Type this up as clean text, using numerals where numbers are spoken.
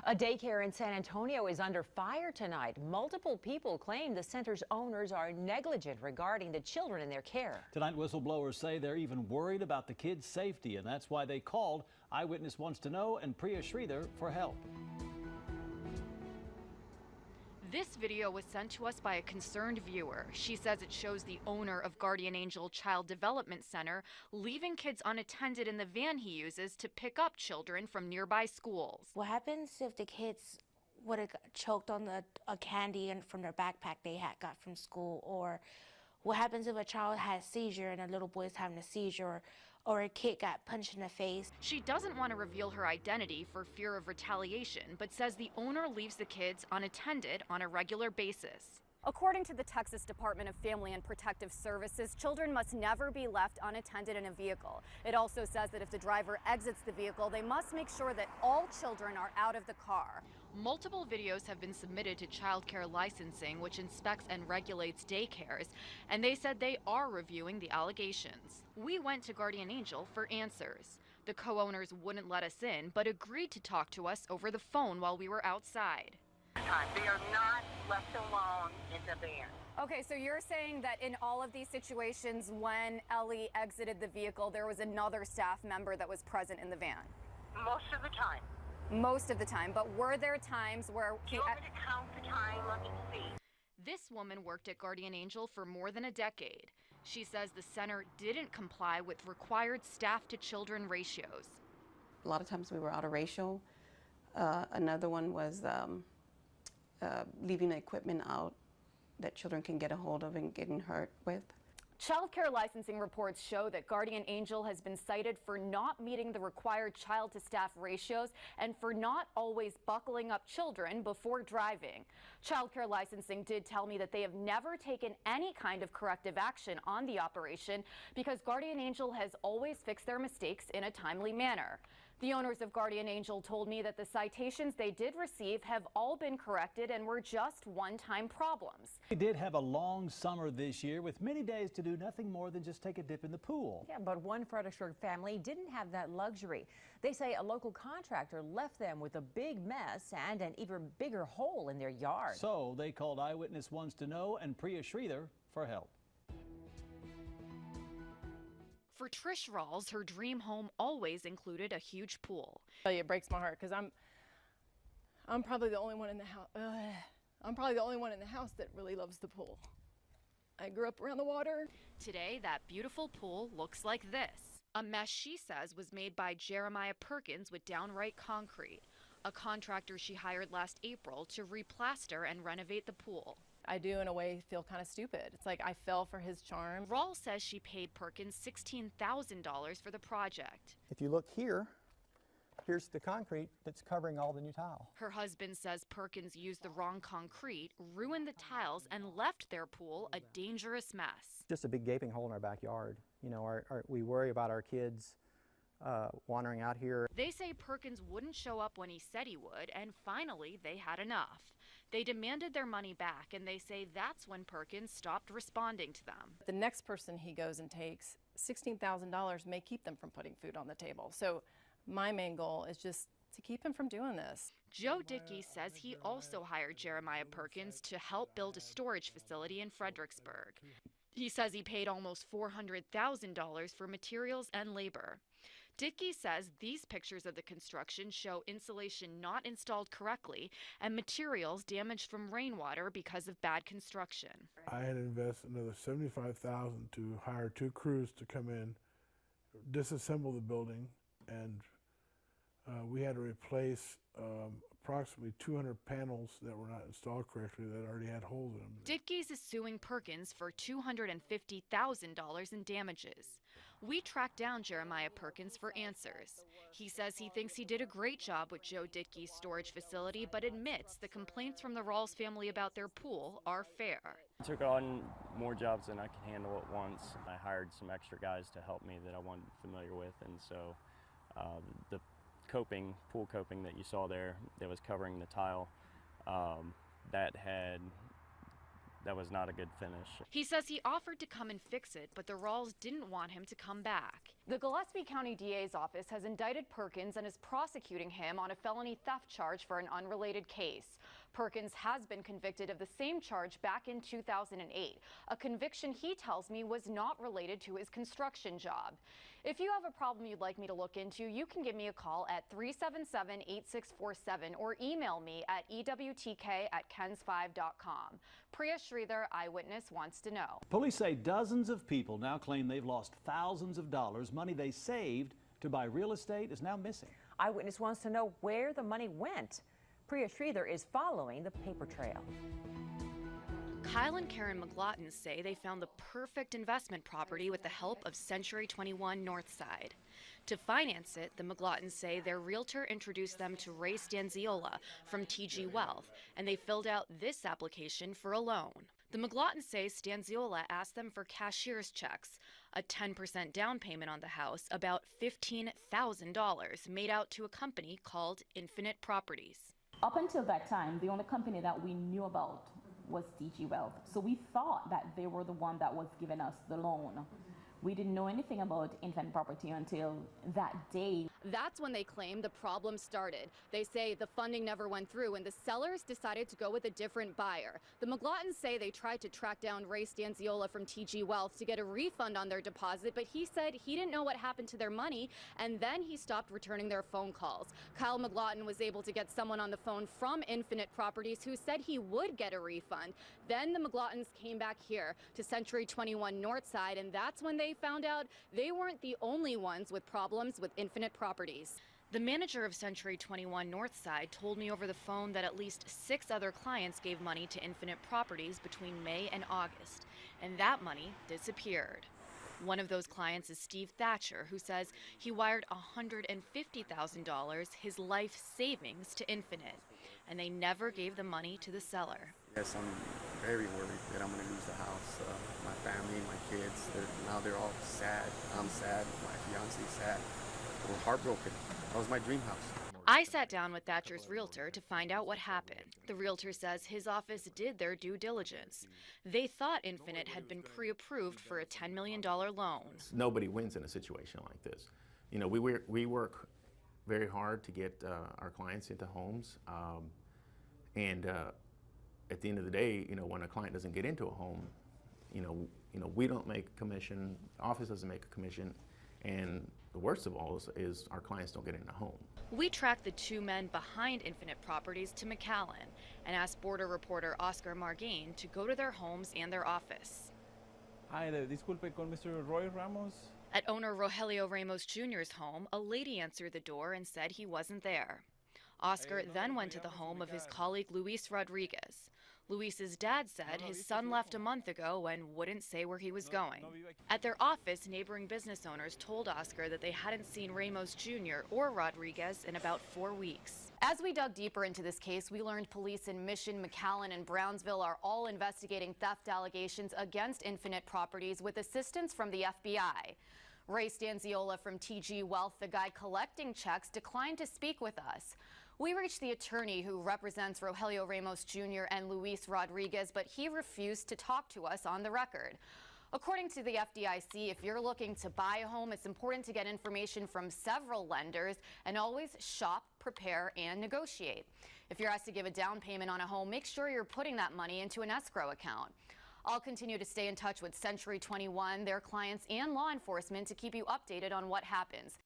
A daycare in San Antonio is under fire tonight. Multiple people claim the center's owners are negligent regarding the children in their care. Tonight, whistleblowers say they're even worried about the kids' safety, and that's why they called Eyewitness Wants to Know and Priya for help. This video was sent to us by a concerned viewer. She says it shows the owner of Guardian Angel Child Development Center leaving kids unattended in the van he uses to pick up children from nearby schools. What happens if the kids would have choked on a candy and from their backpack they had got from school? Or what happens if a child has a seizure and a little boy is having a seizure, or a kid got punched in the face? She doesn't want to reveal her identity for fear of retaliation, but says the owner leaves the kids unattended on a regular basis. According to the Texas Department of Family and Protective Services, children must never be left unattended in a vehicle. It also says that if the driver exits the vehicle, they must make sure that all children are out of the car. Multiple videos have been submitted to child care licensing, which inspects and regulates daycares, and they said they are reviewing the allegations. We went to Guardian Angel for answers. The co-owners wouldn't let us in, but agreed to talk to us over the phone while we were outside. They are not left alone in the van. Okay, so you're saying that in all of these situations, when Ellie exited the vehicle, there was another staff member that was present in the van? Most of the time. Most of the time, but were there times where... Do you want me to count the time? Let me see. This woman worked at Guardian Angel for more than a decade. She says the center didn't comply with required staff-to-children ratios. A lot of times we were out of ratio. Another one was leaving the equipment out that children can get a hold of and getting hurt with. Child care licensing reports show that Guardian Angel has been cited for not meeting the required child-to-staff ratios and for not always buckling up children before driving. Child care licensing did tell me that they have never taken any kind of corrective action on the operation because Guardian Angel has always fixed their mistakes in a timely manner. The owners of Guardian Angel told me that the citations they did receive have all been corrected and were just one-time problems. We did have a long summer this year with many days to do nothing more than just take a dip in the pool. Yeah, but one Fredericksburg family didn't have that luxury. They say a local contractor left them with a big mess and an even bigger hole in their yard. So they called Eyewitness Wants to Know and Priya for help. For Trish Rawls, her dream home always included a huge pool. It breaks my heart because I'm probably the only one in the house. I'm probably the only one in the house that really loves the pool. I grew up around the water. Today, that beautiful pool looks like this. A mess she says was made by Jeremiah Perkins with downright concrete, a contractor she hired last April to replaster and renovate the pool. I do, in a way, feel kind of stupid. It's like I fell for his charm. Rawls says she paid Perkins $16,000 for the project. If you look here, here's the concrete that's covering all the new tile. Her husband says Perkins used the wrong concrete, ruined the tiles, and left their pool a dangerous mess. Just a big gaping hole in our backyard. You know, we worry about our kids wandering out here. They say Perkins wouldn't show up when he said he would, and finally they had enough. They demanded their money back, and they say that's when Perkins stopped responding to them. The next person he goes and takes, $16,000 may keep them from putting food on the table. So my main goal is just to keep him from doing this. Joe Dickey says he also hired Jeremiah Perkins to help build a storage facility in Fredericksburg. He says he paid almost $400,000 for materials and labor. Dickey says these pictures of the construction show insulation not installed correctly and materials damaged from rainwater because of bad construction. I had invested another $75,000 to hire 2 crews to come in, disassemble the building, and we had to replace approximately 200 panels that were not installed correctly that already had holes in them. Dickey's is suing Perkins for $250,000 in damages. We tracked down Jeremiah Perkins for answers. He says he thinks he did a great job with Joe Dickey's storage facility, but admits the complaints from the Rawls family about their pool are fair. I took on more jobs than I could handle at once. I hired some extra guys to help me that I wasn't familiar with, and so the pool coping that you saw there that was covering the tile, that was not a good finish. He says he offered to come and fix it, but the Rawls didn't want him to come back. The Gillespie County DA's office has indicted Perkins and is prosecuting him on a felony theft charge for an unrelated case. Perkins has been convicted of the same charge back in 2008, a conviction he tells me was not related to his construction job. If you have a problem you'd like me to look into, you can give me a call at 377-8647 or email me at ewtk@kens5.com. Priya Sridhar, Eyewitness Wants to Know. Police say dozens of people now claim they've lost thousands of dollars. Money they saved to buy real estate is now missing. Eyewitness Wants to Know where the money went. Priya Sridhar is following the paper trail. Kyle and Karen McLaughlin say they found the perfect investment property with the help of Century 21 Northside. To finance it, the McLaughlins say their realtor introduced them to Ray Stanziola from TG Wealth, and they filled out this application for a loan. The McLaughlins say Stanziola asked them for cashier's checks, a 10% down payment on the house, about $15,000, made out to a company called Infinite Properties. Up until that time, the only company that we knew about was TG Wealth. So we thought that they were the one that was giving us the loan. We didn't know anything about Infinite Property until that day. That's when they claim the problem started. They say the funding never went through and the sellers decided to go with a different buyer. The McLaughlins say they tried to track down Ray Stanziola from TG Wealth to get a refund on their deposit, but he said he didn't know what happened to their money, and then he stopped returning their phone calls. Kyle McLaughlin was able to get someone on the phone from Infinite Properties who said he would get a refund. Then the McLaughlins came back here to Century 21 Northside, and that's when they found out they weren't the only ones with problems with Infinite Properties. The manager of Century 21 Northside told me over the phone that at least 6 other clients gave money to Infinite Properties between May and August, and that money disappeared. One of those clients is Steve Thatcher, who says he wired $150,000, his life savings, to Infinite, and they never gave the money to the seller. Yes, I'm very worried that I'm going to lose the house. My family, my kids, they're all sad. I'm sad. My fiance's sad. We're heartbroken. That was my dream house. I sat down with Thatcher's realtor to find out what happened. The realtor says his office did their due diligence. They thought Infinite had been pre-approved for a $10 million loan. Nobody wins in a situation like this. You know, we work very hard to get our clients into homes, and at the end of the day, you know, when a client doesn't get into a home, you know, we don't make a commission, the office doesn't make a commission, and the worst of all is our clients don't get in a home. We tracked the 2 men behind Infinite Properties to McAllen and asked border reporter Oscar Margain to go to their homes and their office. Hi there, disculpe con Mr. Roy Ramos. At owner Rogelio Ramos Jr.'s home, a lady answered the door and said he wasn't there. Oscar then went to the home of his colleague Luis Rodriguez. Luis's dad said his son left a month ago and wouldn't say where he was going. At their office, neighboring business owners told Oscar that they hadn't seen Ramos Jr. or Rodriguez in about 4 weeks. As we dug deeper into this case, we learned police in Mission, McAllen, and Brownsville are all investigating theft allegations against Infinite Properties with assistance from the FBI. Ray Stanziola from TG Wealth, the guy collecting checks, declined to speak with us. We reached the attorney who represents Rogelio Ramos Jr. and Luis Rodriguez, but he refused to talk to us on the record. According to the FDIC, if you're looking to buy a home, it's important to get information from several lenders and always shop, prepare, and negotiate. If you're asked to give a down payment on a home, make sure you're putting that money into an escrow account. I'll continue to stay in touch with Century 21, their clients, and law enforcement to keep you updated on what happens.